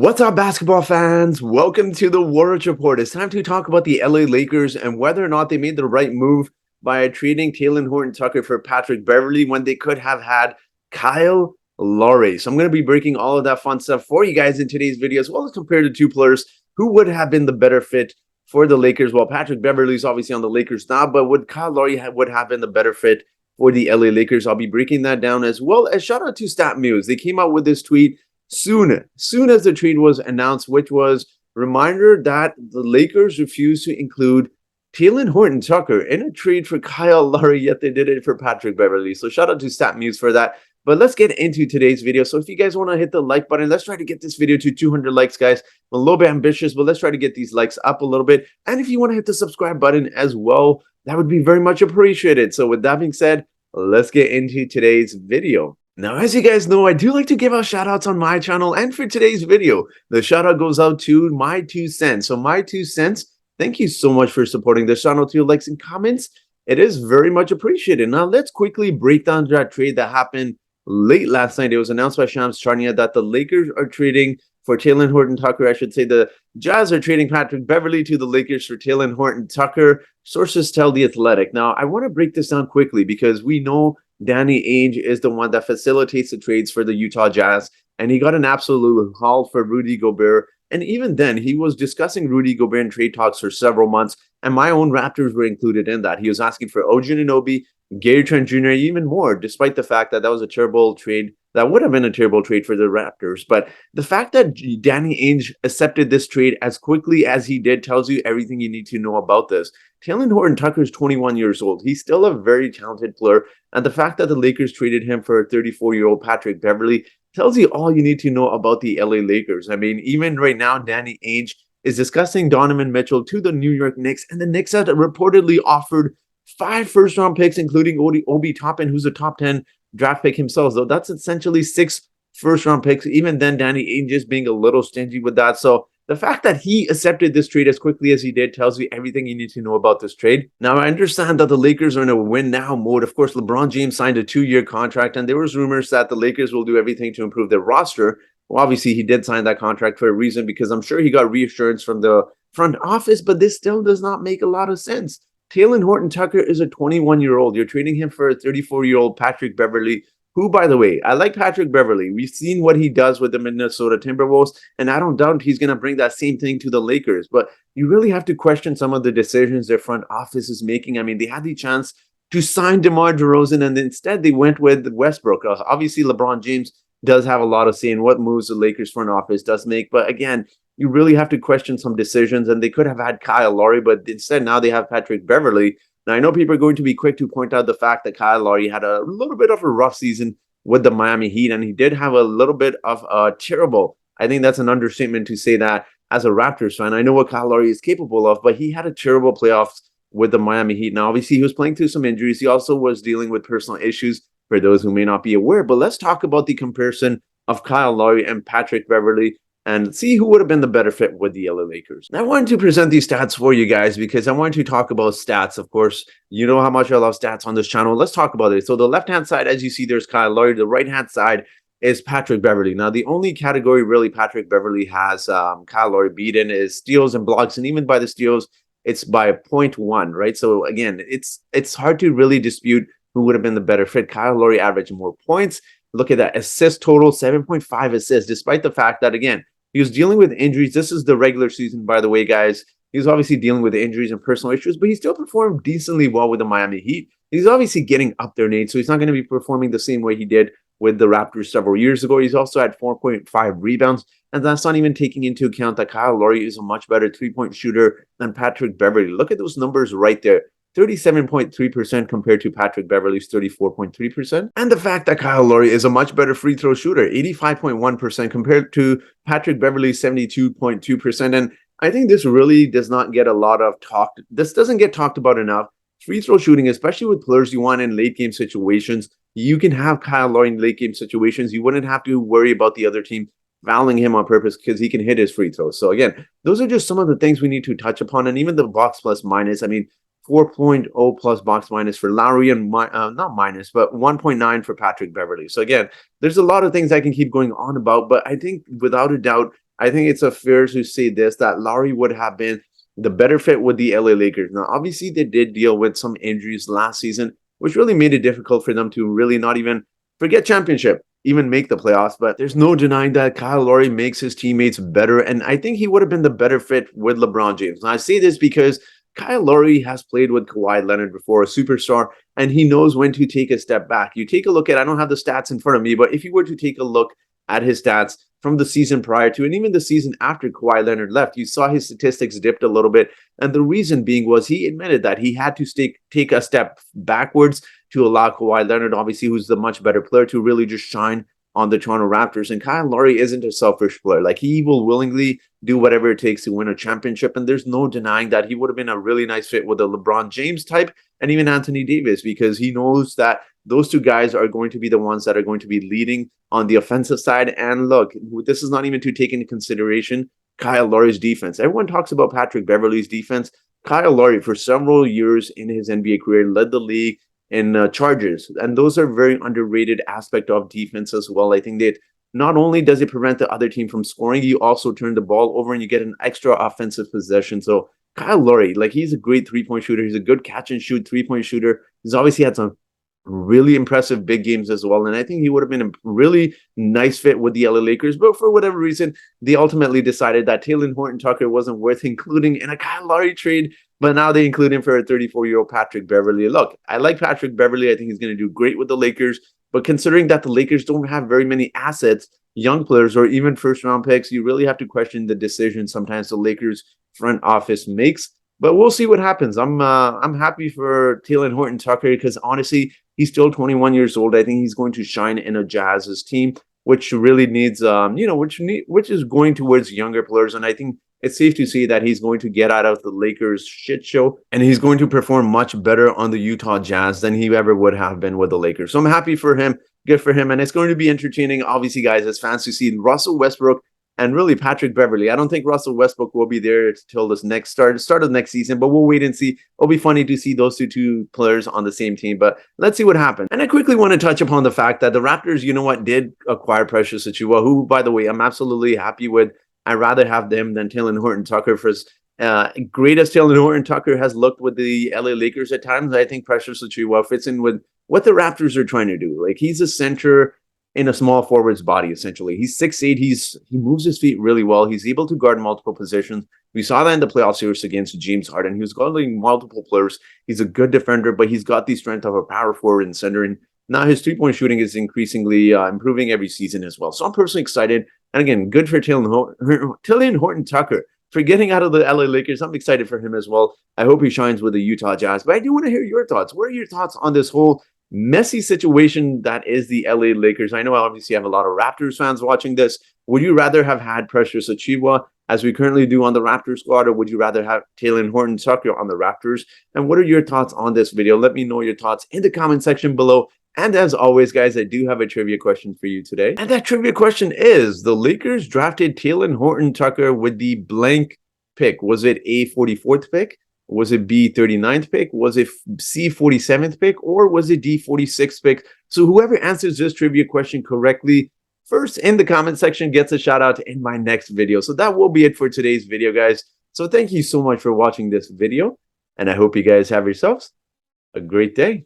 What's up, basketball fans? Welcome to the Warriors Report. It's time to talk about the LA Lakers and whether or not they made the right move by trading TalenHorton-Tucker for Patrick Beverly when they could have had Kyle Lowry. So I'm going to be breaking all of that fun stuff for you guys in today's video, as well as compare the two players who would have been the better fit for the Lakers. Well, Patrick Beverly is obviously on the Lakers now, but would Kyle Lowry would have been the better fit for the LA Lakers? I'll be breaking that down, as well as shout out to StatMuse. They came out with this tweet soon as the trade was announced, which was reminder that the Lakers refused to include TalenHorton-Tucker in a trade for Kyle Lowry, yet they did it for Patrick Beverly. So shout out to StatMuse for that. But let's get into today's video. So if you guys want to hit the like button, let's try to get this video to 200 likes, guys. I'm a little bit ambitious, but let's try to get these likes up a little bit. And if you want to hit the subscribe button as well, that would be very much appreciated. So with that being said, let's get into today's video. Now, as you guys know, I do like to give out shout outs on my channel, and for today's video, the shout out goes out to My 2 Cents. So My 2 Cents, thank you so much for supporting the channel, to your likes and comments. It is very much appreciated. Now, let's quickly break down that trade that happened late last night. It was announced by Shams Charania that the Lakers are trading for TalenHorton-Tucker. I should say the Jazz are trading Patrick Beverly to the Lakers for TalenHorton-Tucker. Sources tell The Athletic. Now, I want to break this down quickly because we know Danny Ainge is the one that facilitates the trades for the Utah Jazz, and he got an absolute haul for Rudy Gobert. And even then, he was discussing Rudy Gobert in trade talks for several months, and my own Raptors were included in that. He was asking for OG Anunoby, Gary Trent Jr., even more, despite the fact that that was a terrible trade. That would have been a terrible trade for the Raptors. But the fact that Danny Ainge accepted this trade as quickly as he did tells you everything you need to know about this. TalenHorton-Tucker is 21 years old. He's still a very talented player. And the fact that the Lakers traded him for a 34-year-old Patrick Beverly tells you all you need to know about the LA Lakers. I mean, even right now, Danny Ainge is discussing Donovan Mitchell to the New York Knicks. And the Knicks had reportedly offered 5 first-round picks, including Obi Toppin, who's a top 10 draft pick himself. So that's essentially 6 first-round picks. Even then, Danny Ainge is being a little stingy with that. So the fact that he accepted this trade as quickly as he did tells you everything you need to know about this trade. Now, I understand that the Lakers are in a win-now mode. Of course, LeBron James signed a 2-year contract, and there was rumors that the Lakers will do everything to improve their roster. Well, obviously, he did sign that contract for a reason, because I'm sure he got reassurance from the front office, but this still does not make a lot of sense. TalenHorton-Tucker is a 21-year-old. You're trading him for a 34-year-old Patrick Beverly, who, by the way, I like Patrick Beverly. We've seen what he does with the Minnesota Timberwolves, and I don't doubt he's going to bring that same thing to the Lakers. But you really have to question some of the decisions their front office is making. I mean, they had the chance to sign DeMar DeRozan, and instead they went with Westbrook. Obviously, LeBron James does have a lot of say in what moves the Lakers front office does make. But again, you really have to question some decisions, and they could have had Kyle Lowry, but instead now they have Patrick Beverly. Now, I know people are going to be quick to point out the fact that Kyle Lowry had a little bit of a rough season with the Miami Heat, and he did have a little bit of a terrible, I think that's an understatement to say that as a Raptors fan. I know what Kyle Lowry is capable of, but he had a terrible playoffs with the Miami Heat. Now, obviously, he was playing through some injuries. He also was dealing with personal issues, for those who may not be aware. But let's talk about the comparison of Kyle Lowry and Patrick Beverly and see who would have been the better fit with the LA Lakers. Now, I wanted to present these stats for you guys because I wanted to talk about stats. Of course, you know how much I love stats on this channel. Let's talk about it. So the left-hand side, as you see, there's Kyle Lowry. The right-hand side is Patrick Beverly. Now, the only category really Patrick Beverly has Kyle Lowry beaten is steals and blocks. And even by the steals, it's by 0.1, right? So again, it's hard to really dispute who would have been the better fit. Kyle Lowry averaged more points. Look at that assist total, 7.5 assists, despite the fact that, again, he was dealing with injuries. This is the regular season, by the way, guys. He was obviously dealing with injuries and personal issues, but he still performed decently well with the Miami Heat. He's obviously getting up there, Nate, so he's not going to be performing the same way he did with the Raptors several years ago. He's also had 4.5 rebounds, and that's not even taking into account that Kyle Lowry is a much better three-point shooter than Patrick Beverly. Look at those numbers right there. 37.3% compared to Patrick Beverly's 34.3%. And the fact that Kyle Lowry is a much better free throw shooter, 85.1% compared to Patrick Beverly's 72.2%. And I think this really does not get a lot of talk. This doesn't get talked about enough. Free throw shooting, especially with players you want in late game situations, you can have Kyle Lowry in late game situations. You wouldn't have to worry about the other team fouling him on purpose because he can hit his free throws. So again, those are just some of the things we need to touch upon. And even the box plus minus, I mean, 4.0 plus box minus for Lowry and not minus, but 1.9 for Patrick Beverly. So again, there's a lot of things I can keep going on about, but I think without a doubt, I think it's a fair to say this, that Lowry would have been the better fit with the LA Lakers. Now, obviously, they did deal with some injuries last season, which really made it difficult for them to really not even forget championship, even make the playoffs. But there's no denying that Kyle Lowry makes his teammates better. And I think he would have been the better fit with LeBron James. Now, I say this because Kyle Lowry has played with Kawhi Leonard before, a superstar, and he knows when to take a step back. You take a look at, I don't have the stats in front of me, but if you were to take a look at his stats from the season prior to, and even the season after Kawhi Leonard left, you saw his statistics dipped a little bit. And the reason being was he admitted that he had to take a step backwards to allow Kawhi Leonard, obviously, who's the much better player, to really just shine on the Toronto Raptors. And Kyle Lowry isn't a selfish player. Like, he will willingly do whatever it takes to win a championship. And there's no denying that he would have been a really nice fit with the LeBron James type and even Anthony Davis, because he knows that those two guys are going to be the ones that are going to be leading on the offensive side. And look, this is not even to take into consideration Kyle Lowry's defense. Everyone talks about Patrick Beverly's defense. Kyle Lowry, for several years in his NBA career, led the league in charges, and those are very underrated aspect of defense as well. I think that not only does it prevent the other team from scoring, you also turn the ball over and you get an extra offensive possession. So Kyle Lowry, like, he's a great three-point shooter. He's a good catch and shoot three-point shooter. He's obviously had some really impressive big games as well, and I think he would have been a really nice fit with the LA Lakers. But for whatever reason, they ultimately decided that TalenHorton-Tucker wasn't worth including in a Kyle Lowry trade. But now they include him for a 34-year-old Patrick Beverly. Look, I like Patrick Beverly. I think he's going to do great with the Lakers. But considering that the Lakers don't have very many assets, young players, or even first-round picks, you really have to question the decision sometimes the Lakers front office makes. But we'll see what happens. I'm happy for TalenHorton-Tucker because, honestly, he's still 21 years old. I think he's going to shine in a Jazz's team, which really needs, which is going towards younger players. And I think it's safe to say that he's going to get out of the Lakers shit show and he's going to perform much better on the Utah Jazz than he ever would have been with the Lakers. So I'm happy for him. Good for him. And it's going to be entertaining, obviously, guys, as fans, to see Russell Westbrook and really Patrick Beverly. I don't think Russell Westbrook will be there till this next start of next season, but we'll wait and see. It'll be funny to see those two players on the same team, but let's see what happens. And I quickly want to touch upon the fact that the Raptors, you know what, did acquire Precious Achiuwa, who, by the way, I'm absolutely happy with. I'd rather have them than TalenHorton-Tucker. For as great as TalenHorton-Tucker has looked with the LA Lakers at times, I think Precious Achiuwa fits in with what the Raptors are trying to do. Like, he's a center in a small forward's body, essentially. He's 6'8". He moves his feet really well. He's able to guard multiple positions. We saw that in the playoff series against James Harden. He was guarding multiple players. He's a good defender, but he's got the strength of a power forward and center. And now his three-point shooting is increasingly improving every season as well. So I'm personally excited. And again, good for TalenHorton-Tucker for getting out of the LA Lakers. I'm excited for him as well. I hope he shines with the Utah Jazz. But I do want to hear your thoughts. What are your thoughts on this whole messy situation that is the LA Lakers? I know obviously you have a lot of Raptors fans watching this. Would you rather have had Precious Achiuwa, as we currently do on the Raptors squad, or would you rather have TalenHorton-Tucker on the Raptors? And what are your thoughts on this video? Let me know your thoughts in the comment section below. And as always, guys, I do have a trivia question for you today. And that trivia question is, the Lakers drafted TalenHorton-Tucker with the blank pick. Was it A, 44th pick? Was it B, 39th pick? Was it C, 47th pick? Or was it D, 46th pick? So whoever answers this trivia question correctly first in the comment section gets a shout out in my next video. So that will be it for today's video, guys. So thank you so much for watching this video. And I hope you guys have yourselves a great day.